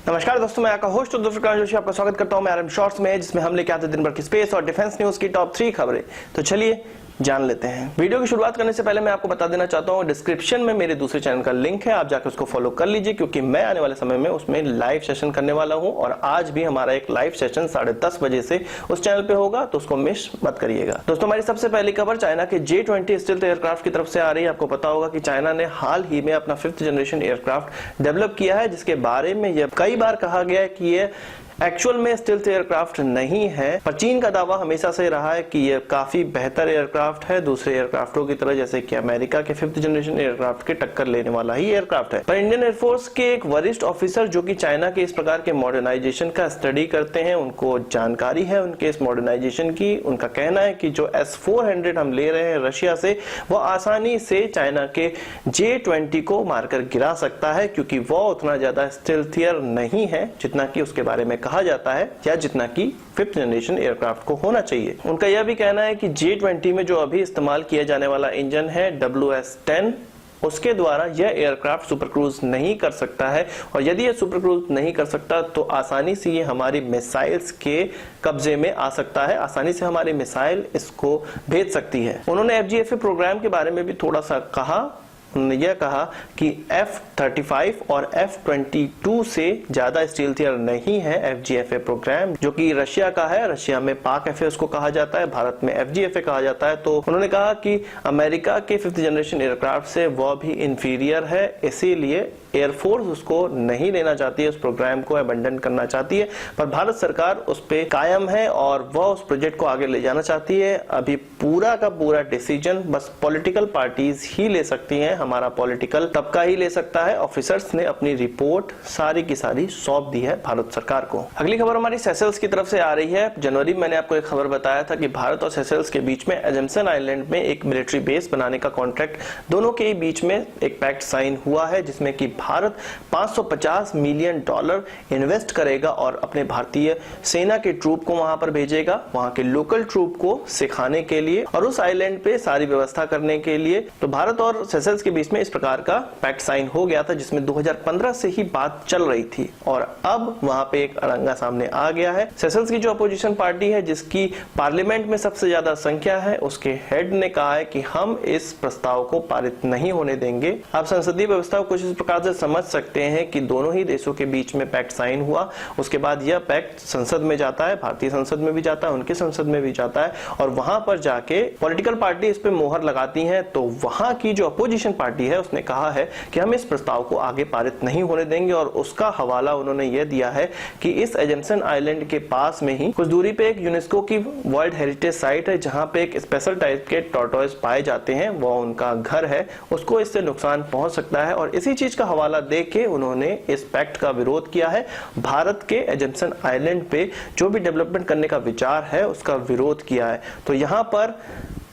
नमस्कार दोस्तों, मैं आपका होस्ट दुष्कांत जोशी आपका स्वागत करता हूं मैं आरएम शॉर्ट्स में, जिसमें हम लेके आते हैं दिन भर की स्पेस और डिफेंस न्यूज की टॉप 3 खबरें। तो चलिए जान लेते हैं। वीडियो की शुरुआत करने से पहले मैं आपको बता देना चाहता हूं, डिस्क्रिप्शन में मेरे दूसरे चैनल का लिंक है, आप जाकर उसको फॉलो कर लीजिए, क्योंकि मैं आने वाले समय में उसमें लाइव सेशन करने वाला हूं और आज भी हमारा एक लाइव सेशन 10:30 बजे से उस चैनल पे होगा, तो उसको मिस मत करिएगा। दोस्तों, हमारी सबसे पहली खबर चाइना के J-20 स्टील्थ एयरक्राफ्ट की तरफ से आ रही है। आपको पता होगा कि चाइना ने हाल ही में अपना 5th जनरेशन एयरक्राफ्ट डेवलप किया है, जिसके बारे में यह कई बार कहा गया है कि यह एक्चुअल में स्टील्थ एयरक्राफ्ट नहीं है, पर चीन का दावा हमेशा से रहा है कि यह काफी बेहतर एयरक्राफ्ट है, दूसरे एयरक्राफ्टों की तरह, जैसे कि अमेरिका के 5th जनरेशन एयरक्राफ्ट के टक्कर लेने वाला ही एयरक्राफ्ट है। पर इंडियन एयरफोर्स के एक वरिष्ठ ऑफिसर जो कि चाइना के इस प्रकार के मॉडर्नाइजेशन का स्टडी करते हैं, उनको जानकारी है उनके इस मॉडर्नाइजेशन की। उनका कहना है कि जो S-400 हम ले रहे हैं रशिया से, वो आसानी से चाइना के J-20 को मारकर गिरा सकता है, क्योंकि वो उतना ज्यादा स्टील्थियर नहीं है जितना कि उसके बारे में कहा जाता है, या जितना कि 5th जनरेशन एयरक्राफ्ट को होना चाहिए। उनका यह भी कहना है कि J-20 में जो अभी इस्तेमाल किया जाने वाला इंजन है WS-10, उसके द्वारा यह एयरक्राफ्ट सुपर क्रूज नहीं कर सकता है, और यदि यह सुपर क्रूज नहीं कर सकता तो आसानी से ये हमारी मिसाइल्स के कब्जे में आ सकता है, आसानी से हमारी मिसाइल इसको भेज सकती है। उन्होंने FGFA प्रोग्राम के बारे में भी थोड़ा सा कहा। उन्होंने यह कहा कि F-35 और F-22 से ज्यादा स्टील्थियर नहीं है FGFA प्रोग्राम, जो कि रशिया का है। रशिया में पाक FA उसको कहा जाता है, भारत में FGFA कहा जाता है। तो उन्होंने कहा कि अमेरिका के 5th जनरेशन एयरक्राफ्ट से वह भी इंफीरियर है, इसीलिए एयरफोर्स उसको नहीं लेना चाहती है, उस प्रोग्राम को अबंडन करना चाहती है। पर भारत सरकार उस पे कायम है और वह उस प्रोजेक्ट को आगे ले जाना चाहती है। अभी पूरा का पूरा डिसीजन बस पॉलिटिकल पार्टीज ही ले सकती हैं, हमारा पॉलिटिकल तबका ही ले सकता है। ऑफिसर्स ने अपनी रिपोर्ट सारी की सारी सौंप दी है भारत सरकार को। अगली खबर हमारी सेशल्स की तरफ से आ रही है। जनवरी में मैंने आपको एक खबर बताया था कि भारत और सेशल्स के बीच में एजम्सन आइलैंड में एक मिलिट्री बेस बनाने का कॉन्ट्रैक्ट दोनों के बीच में एक पैक्ट साइन हुआ है, जिसमें कि भारत $550 मिलियन इन्वेस्ट करेगा और अपने भारतीय सेना के ट्रूप को वहां पर भेजेगा, वहां के लोकल ट्रूप को सिखाने के लिए और उस आइलैंड पे सारी व्यवस्था करने के लिए। तो भारत और सेशल्स के बीच में इस प्रकार का पैक्ट साइन हो गया था, जिसमें 2015 से ही बात चल रही थी, और अब वहां पे एक अड़ंगा सामने आ गया है। सेशल्स की जो अपोजिशन पार्टी है, जिसकी पार्लियामेंट में सबसे ज्यादा संख्या है, उसके हेड ने कहा है कि हम इस प्रस्ताव को पारित नहीं होने देंगे। आप संसदीय व्यवस्था को कुछ इस प्रकार से समझ सकते हैं कि दोनों ही देशों के बीच में पैक्ट साइन हुआ, उसके बाद यह पैक्ट संसद में जाता है, भारतीय संसद में भी जाता है, उनके संसद में भी जाता है, और वहां पर जाके पॉलिटिकल पार्टी इस पे मोहर लगाती हैं। तो वहां की जो अपोजिशन पार्टी है उसने कहा है कि हम इस प्रस्ताव को आगे पारित नहीं होने देंगे, और उसका हवाला उन्होंने यह दिया है कि इस एजम्सन आइलैंड के पास में ही कुछ दूरी पे एक यूनेस्को की वर्ल्ड हेरिटेज साइट है, जहां पे एक स्पेशल टाइप के टॉर्टोइज पाए जाते हैं, वो उनका घर है, उसको इससे नुकसान पहुंच सकता है। और इसी चीज का हवाला देके उन्होंने इस पैक्ट का विरोध किया है। भारत के एजम्सन आइलैंड पे जो भी डेवलपमेंट करने का विचार है उसका विरोध किया है। तो यहाँ पर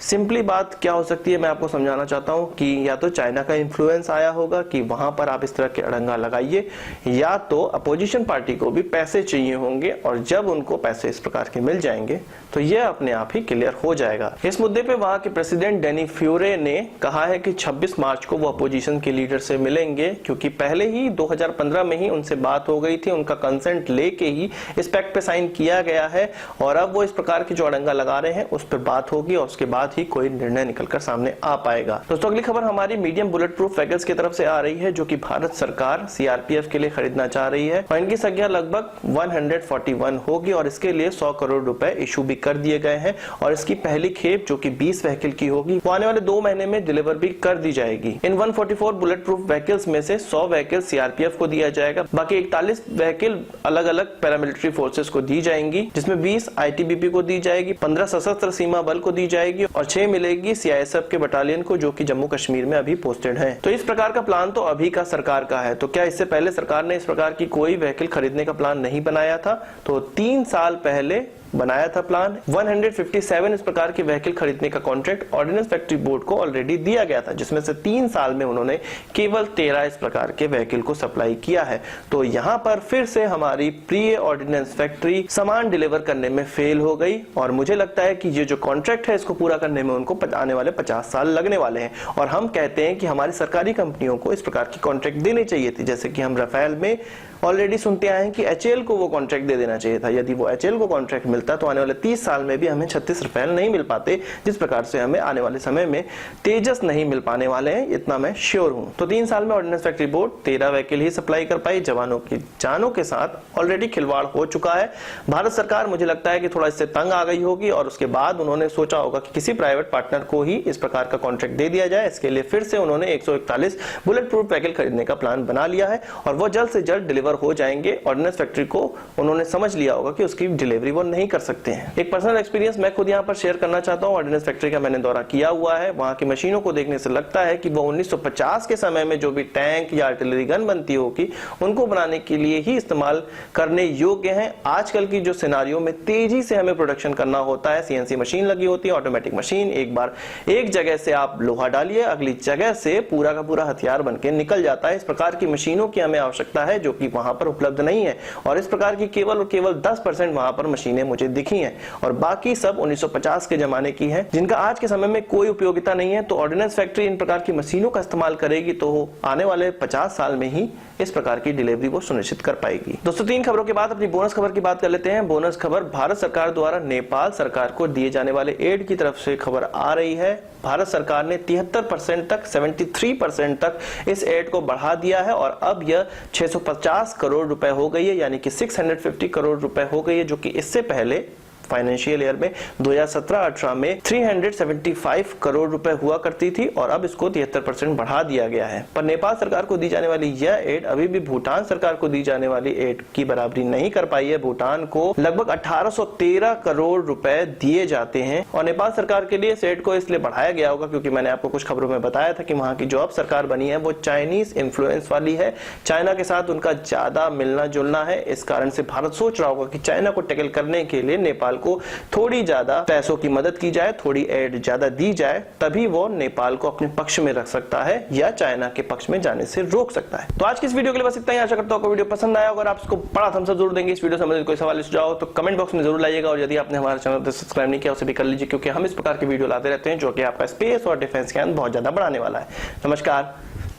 सिंपली बात क्या हो सकती है, मैं आपको समझाना चाहता हूं कि या तो चाइना का इन्फ्लुएंस आया होगा कि वहां पर आप इस तरह के अड़ंगा लगाइए, या तो अपोजिशन पार्टी को भी पैसे चाहिए होंगे, और जब उनको पैसे इस प्रकार के मिल जाएंगे तो यह अपने आप ही क्लियर हो जाएगा। इस मुद्दे पे वहां के प्रेसिडेंट डेनी फ्यूरे ने कहा है कि 26 मार्च को वो अपोजिशन के लीडर से मिलेंगे, क्योंकि पहले ही 2015 में ही उनसे बात हो गई थी, उनका कंसेंट लेके ही इस पैक्ट पे साइन किया गया है, और अब वो इस प्रकार के जो अड़ंगा लगा रहे हैं उस पर बात होगी और उसके बाद ही कोई निर्णय निकलकर सामने आ पाएगा। दोस्तों, अगली खबर हमारी मीडियम बुलेट प्रूफ व्हीकल्स की तरफ से आ रही है, जो कि भारत सरकार CRPF के लिए खरीदना चाह रही है, और इनकी संख्या लगभग 141 होगी, और इसके लिए 100 करोड़ रुपए इशू भी कर दिए गए हैं, और इसकी पहली खेप जो कि 20 व्हीकल की होगी वो आने वाले 2 महीने में डिलीवर भी कर दी जाएगी। इन 144 बुलेट प्रूफ व्हीकल्स में से 100 व्हीकल CRPF को दिया जाएगा, बाकी 41 व्हीकल अलग अलग पैरामिलिट्री फोर्सेस को दी जाएंगी, जिसमें 20 ITBP को दी जाएगी, 15 सशस्त्र सीमा बल को दी जाएगी, और 6 मिलेगी CISF के बटालियन को, जो कि जम्मू कश्मीर में अभी पोस्टेड है। तो इस प्रकार का प्लान तो अभी का सरकार का है। तो क्या इससे पहले सरकार ने इस प्रकार की कोई व्हीकल खरीदने का प्लान नहीं बनाया था? तो 3 साल पहले बनाया था प्लान। 157 इस प्रकार के व्हीकल खरीदने का कॉन्ट्रैक्ट ऑर्डिनेंस फैक्ट्री बोर्ड को ऑलरेडी दिया गया था, जिसमें से 3 साल में उन्होंने केवल 13 इस प्रकार के व्हीकल को सप्लाई किया है। तो यहाँ पर फिर से हमारी प्रिय ऑर्डिनेंस फैक्ट्री सामान डिलीवर करने में फेल हो गई, और मुझे लगता है कि ये जो कॉन्ट्रैक्ट है इसको पूरा करने में उनको आने वाले 50 साल लगने वाले हैं। और हम कहते हैं कि हमारी सरकारी कंपनियों को इस प्रकार की कॉन्ट्रैक्ट देनी चाहिए थी, जैसे कि हम राफेल में ऑलरेडी सुनते आए हैं कि एचएएल को वो कॉन्ट्रैक्ट दे देना चाहिए था। यदि वो एचएएल को कॉन्ट्रैक्ट मिलता तो आने वाले 30 साल में भी हमें 36 रफेल नहीं मिल पाते, जिस प्रकार से हमें आने वाले समय में तेजस नहीं मिल पाने वाले हैं, इतना मैं श्योर हूं। तो 3 साल में ऑर्डिनेंस फैक्ट्री बोर्ड 13 व्हीकल ही सप्लाई कर पाई। जवानों की जानों के साथ ऑलरेडी खिलवाड़ हो चुका है। भारत सरकार मुझे लगता है कि थोड़ा इससे तंग आ गई होगी और उसके बाद उन्होंने सोचा होगा कि किसी प्राइवेट पार्टनर को ही इस प्रकार का कॉन्ट्रैक्ट दे दिया जाए। इसके लिए फिर से उन्होंने 141 बुलेट प्रूफ व्हीकल खरीदने का प्लान बना लिया है और वो जल्द से जल्द डिलीवर हो जाएंगे। ऑर्डिनेंस फैक्ट्री को उन्होंने समझ लिया होगा कि उसकी डिलीवरी वो नहीं कर सकते हैं। एक पर्सनल एक्सपीरियंस मैं खुद यहाँ पर शेयर करना चाहता हूँ। ऑर्डिनेंस फैक्ट्री का मैंने दौरा किया हुआ है। वहां की मशीनों को देखने से लगता है कि वो 1950 के समय में जो भी टैंक या आर्टिलरी गन बनती होगी उनको बनाने के लिए ही इस्तेमाल करने योग्य हैं। आजकल की जो सिनारियो में तेजी से हमें प्रोडक्शन करना होता है, सीएनसी मशीन लगी होती है, ऑटोमेटिक मशीन, एक बार एक जगह से आप लोहा डालिए, अगली जगह से पूरा का पूरा हथियार बनके निकल जाता है। इस प्रकार की मशीनों की हमें आवश्यकता है जो कि वहां पर उपलब्ध नहीं है और इस प्रकार की केवल और केवल 10% वहां पर मशीनें मुझे दिखी हैं और बाकी सब 1950 के जमाने की हैं, जिनका आज के समय में कोई उपयोगिता नहीं है। तो ऑर्डिनेंस फैक्ट्री इन प्रकार की मशीनों का इस्तेमाल करेगी तो आने वाले 50 साल में ही इस प्रकार की डिलीवरी वो सुनिश्चित कर पाएगी। दोस्तों 3 खबरों के बाद अपनी बोनस खबर की बात कर लेते हैं। बोनस खबर, भारत सरकार द्वारा नेपाल सरकार को दिए जाने वाले एड की तरफ से खबर आ रही है। भारत सरकार ने 73% तक 73% तक इस एड को बढ़ा दिया है और अब यह 650 करोड़ रुपए हो गई है, यानी कि 650 करोड़ रुपए हो गई है, जो कि इससे पहले फाइनेंशियल ईयर में 2017-18 में 375 करोड़ रुपए हुआ करती थी और अब इसको 73% बढ़ा दिया गया है। पर नेपाल सरकार को दी जाने वाली यह एड अभी भी भूटान सरकार को दी जाने वाली एड की बराबरी नहीं कर पाई है। भूटान को लगभग 1813 करोड़ रुपए दिए जाते हैं और नेपाल सरकार के लिए इस एड को इसलिए बढ़ाया गया होगा क्योंकि मैंने आपको कुछ खबरों में बताया था कि वहां की जो अब सरकार बनी है वो चाइनीज इन्फ्लुएंस वाली है। चाइना के साथ उनका ज्यादा मिलना जुलना है। इस कारण से भारत सोच रहा होगा कि चाइना को टैकल करने के लिए नेपाल को थोड़ी ज्यादा पैसों की मदद की जाए, थोड़ी एड ज्यादा दी जाए, तभी वो नेपाल को अपने पक्ष में रख सकता है या चाइना के पक्ष में जाने से रोक सकता है। तो आज की इस वीडियो के लिए बस इतना ही। आशा करता हूं आपको वीडियो पसंद आया। अगर आप इसको बड़ा थम्स अप जरूर देंगे। इस वीडियो से संबंधित कोई सवाल सुझाव तो कमेंट बॉक्स में जरूर लाइएगा और यदि आपने हमारे चैनल को सब्सक्राइब नहीं किया उसे भी कर लीजिए, क्योंकि हम इस प्रकार की वीडियो लाते रहते हैं जो कि आपका स्पेस और डिफेंस ज्ञान बहुत ज्यादा बढ़ाने वाला है। नमस्कार,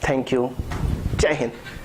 थैंक यू, जय हिंद।